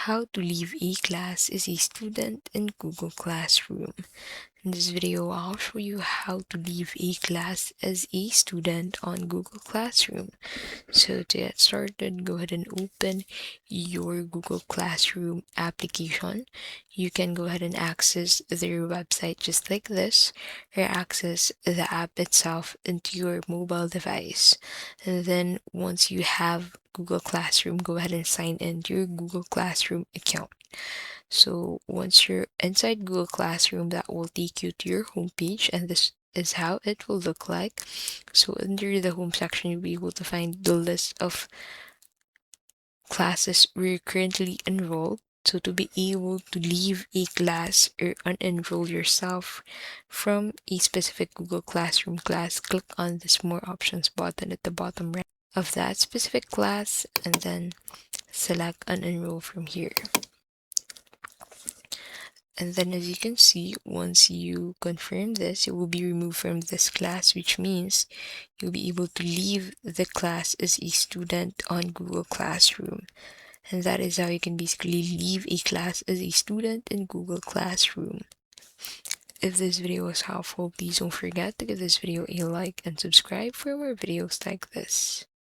How to leave a class as a student in Google Classroom. In this video, I'll show you how to leave a class as a student on Google Classroom. So to get started, go ahead and open your Google Classroom application. You can go ahead and access their website just like this, or access the app itself into your mobile device. And then once you have Google Classroom, go ahead and sign in to your Google Classroom account. So once you're inside Google Classroom, that will take you to your homepage, and this is how it will look like. So under the home section, you'll be able to find the list of classes where you're currently enrolled. So to be able to leave a class or unenroll yourself from a specific Google Classroom class, click on this More Options button at the bottom right of that specific class, and then select Unenroll from here. And then as you can see, once you confirm this, you will be removed from this class, which means you'll be able to leave the class as a student on Google Classroom. And that is how you can basically leave a class as a student in Google Classroom. If this video was helpful, please don't forget to give this video a like and subscribe for more videos like this.